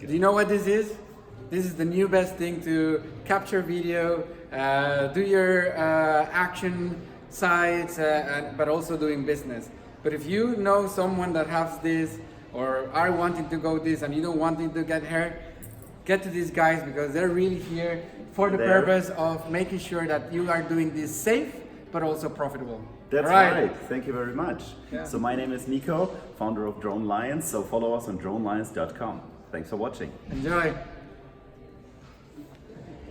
Do you know what this is? This is the new best thing to capture video, do your action sites, but also doing business. But if you know someone that has this or are wanting to go this and you don't wanting to get here, get to these guys because they're really here for the purpose of making sure that you are doing this safe but also profitable. That's right. Thank you very much. Yeah. So my name is Nico, founder of Drone Lions. So follow us on dronelions.com. Thanks for watching. Enjoy.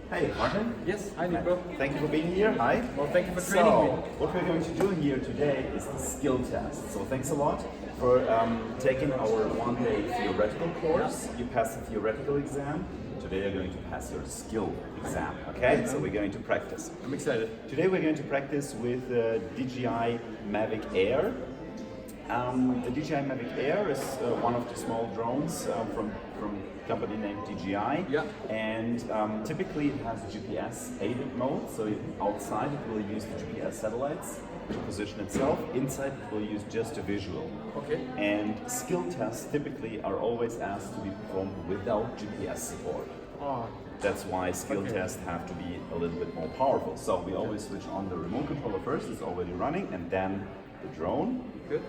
Hey, Martin. Yes, hi Nico. Thank you for being here. Hi. Well, thank you for training So, me. what we're going to do here today is the skill test. So thanks a lot for taking our one-day theoretical course. You passed the theoretical exam. Today you're going to pass your skill exam. Okay? So we're going to practice. I'm excited. Today we're going to practice with DJI Mavic Air. The DJI Mavic Air is one of the small drones from a company named DJI. Yeah. And typically it has GPS aided mode, so outside it will use the GPS satellites to position itself. Inside it will use just a visual. Okay. And skill tests typically are always asked to be performed without GPS support. Oh, That's why skill tests have to be a little bit more powerful. So we always switch on the remote controller first, it's already running, and then the drone. good.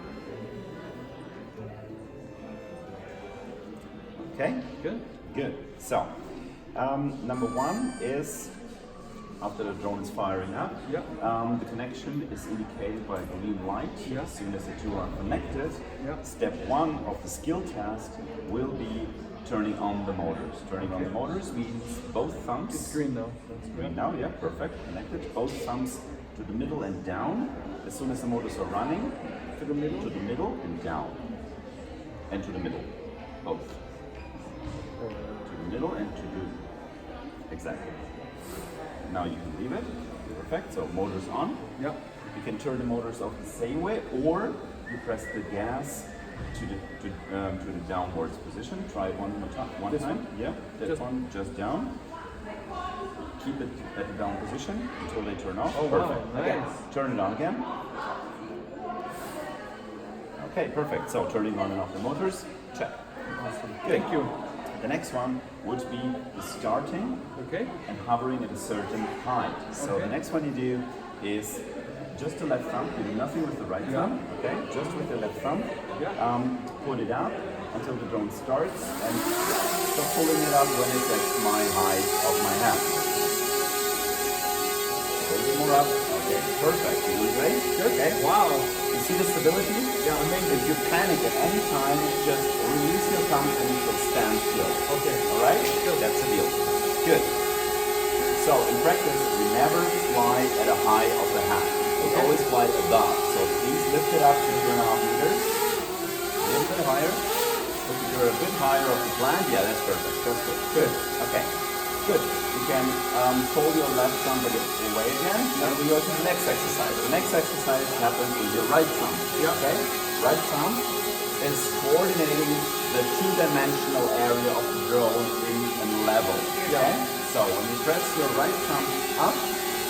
Okay? Good. Good. So, number one is, after the drone is firing up, Yeah. the connection is indicated by a green light. Yeah. As soon as the two are connected, Yeah. step one of the skill test will be turning on the motors. Turning on the motors means both thumbs. It's green though. Green now, yeah, perfect. Connected. Both thumbs to the middle and down. As soon as the motors are running, To the middle. to the middle and down. And to the middle. Both. To the middle and to the... Exactly. Now you can leave it. Perfect. So motors on. Yeah. You can turn the motors off the same way, or you press the gas to the downwards position. Try it one more time. This time. one? Yeah. That Just- one just down. Keep it at the down position until they turn off. Oh, wow, Perfect. nice. Again. Turn it on again. Okay, perfect. So turning on and off the motors. Check. Awesome. Good. Thank you. The next one would be the starting Okay. and hovering at a certain height. So Okay. the next one you do is just the left thumb, you do nothing with the right thumb, okay? Just with the left thumb. Yeah. Put it up until the drone starts and stop pulling it up when it's at my height of my hand. A little bit more up. Okay, perfect. You're doing great. Good. Okay. Wow. You see the stability? Yeah, amazing. If you panic at any time, just release your thumb and it will stand still. Okay. Alright? That's the deal. Good. So in practice, we never fly at a high of the hand. We always fly above. So please lift it up to 2.5 meters. A little bit higher. If you're a bit higher off the plan, yeah, that's perfect. That's good. Good. Okay. Good. You can fold your left thumb away again. Then we go to the next exercise. The next exercise happens with your right thumb. Yeah. Okay? Right thumb is coordinating the two-dimensional area of the drone in a level. Okay? Yeah. So when you press your right thumb up,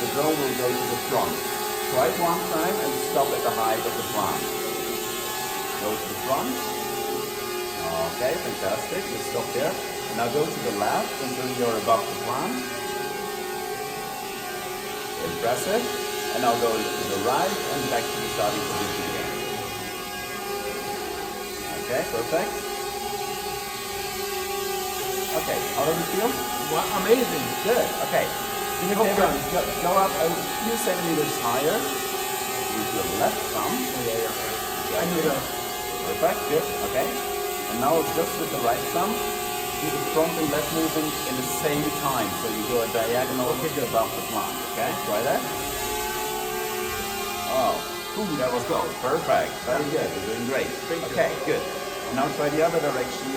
the drone will go to the front. Try it one time and stop at the height of the plant. Go to the front. Okay, fantastic. Just stop there. Now go to the left until you're above the plant. Impressive. And now go to the right and back to the starting position again. Okay, perfect. Okay, how does it feel? Wow, amazing. Good. Okay. Do me a favor, go up a few centimeters higher with your left thumb. Yeah. I knew that. Perfect. Good. Okay. And now it's just with the right thumb. Do the front and left movement in the same time. So you go a diagonal above the plant. Okay. Try that. Oh. Boom. That was good. Perfect. Very good. You're doing great. Thank you. Okay. Good. And now try the other direction.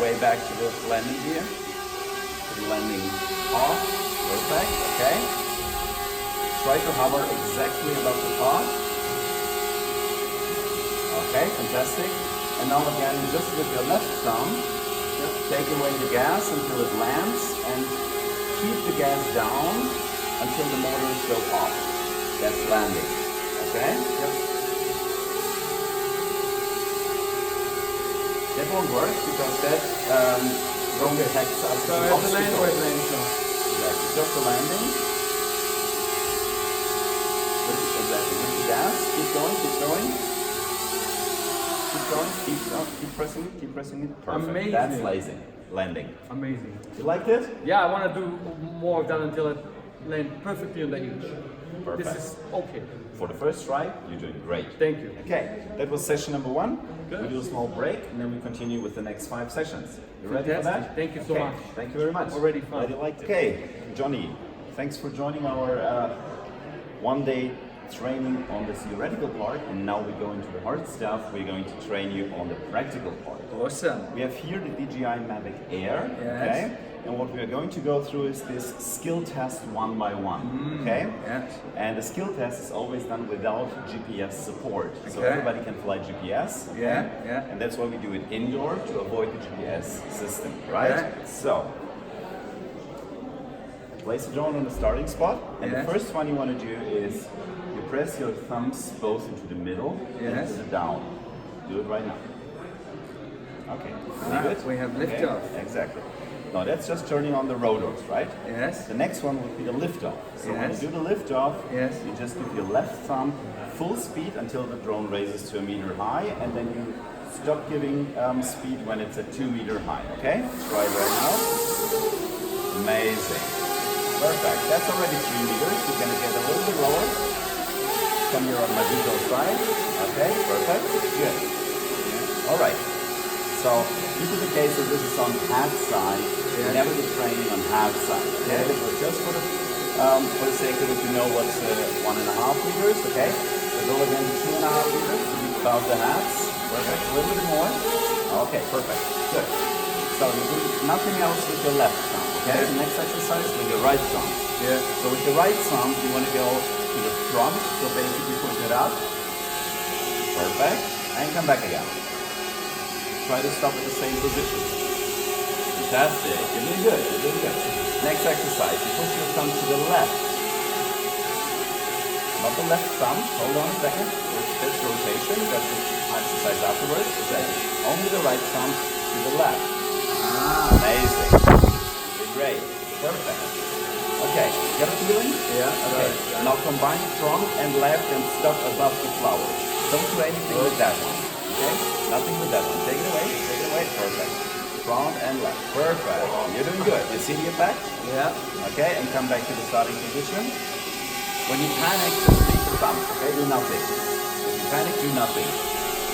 Way back to the landing gear. To the landing off. Perfect. Okay. Try to hover exactly above the pod. Okay, fantastic. And now again, just with your left thumb, take away the gas until it lands and keep the gas down until the motors go off. That's landing. Okay? Yep. That won't work because that Drone Okay. detects us So as an I have to land obstacle. where it lands on. Exactly. Just the landing. Exactly. With the gas. Keep going. Keep going. Keep going. Keep pressing it. Keep pressing it. Perfect. Amazing. That's landing. Amazing. You liked it? Yeah, I want to do more of that until it lands perfectly on the edge. Perfect. This is okay. For the first try, you're doing great. Thank you. Okay, that was session number 1. Good. We do a small break and then we continue with the next 5 sessions. You ready for Fantastic. that? Thank you so Okay, much. Thank you very much. Already fun. Glad you liked it. Okay, Johnny, thanks for joining our one-day training on the theoretical part, and now we go into the hard stuff. We're going to train you on the practical part. Awesome. We have here the DJI Mavic Air, Yes. okay? And what we are going to go through is this skill test one by one, okay? Yes. And the skill test is always done without GPS support. So Okay. everybody can fly GPS. okay? Yeah, yeah. And that's why we do it indoor to avoid the GPS system, right? Okay. So, place the drone on the starting spot. And Yes. the first one you want to do is you press your thumbs both into the middle and Yes. into the down. Do it right now. Okay. Ah, Leave it. we have liftoff. Exactly. Now that's just turning on the rotors, right? Yes. The next one would be the liftoff. So when Yes. you do the liftoff, Yes. you just give your left thumb full speed until the drone raises to 1 meter high, and then you stop giving speed when it's at 2 meter high. Okay? Try it right now. Amazing. Perfect. That's already 3 meters. We're gonna get a little bit lower. Come here on my digital side. Okay. Perfect. Good. All right. So due to the case that this is on half side, we never do training on half side. Okay, so just for the sake of it, you know what's 1.5 meters. Okay, so go again to 2.5 meters. About the halves. Perfect. A little bit more. Okay, perfect. Good. So you do nothing else with your left thumb. Okay. The next exercise with your right thumb. Yeah. So with your right thumb, you want to go to the front. So basically push it up. Perfect. And come back again. Try to stop at the same position. Fantastic. You're doing good. You're doing good. Next exercise. You push your thumb to the left. Not the left thumb. Hold on a second. This rotation. That's the exercise afterwards. Exactly. Only the right thumb to the left. Amazing. You're great. Perfect. Okay. Got a feeling? Yeah. Okay. Now combine front and left and stop above the flower. Don't do anything with that one. Okay? Nothing with that one. Take it away. Take it away. Perfect. Front and left. Perfect. You're doing good. You see the effect? Yeah. Okay, and come back to the starting position. When you panic, just leave the thumb. Okay, do nothing. If you panic, do nothing.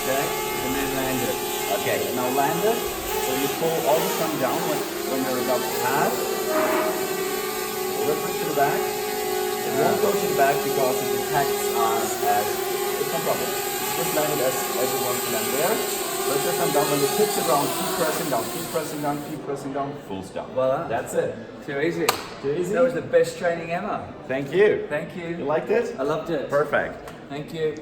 Okay? And then land it. Okay, now land it. So you pull all the thumb down when you're about to pass. Lift it to the back. It won't go to the back because it detects us as, it's no problem. Just land it as you want to land there. Lift your thumb down. When it tips around, keep pressing down, keep pressing down, keep pressing down. Full stop. Voila. That's it. Too easy. Too easy? That was the best training ever. Thank you. Thank you. You liked it? I loved it. Perfect. Thank you.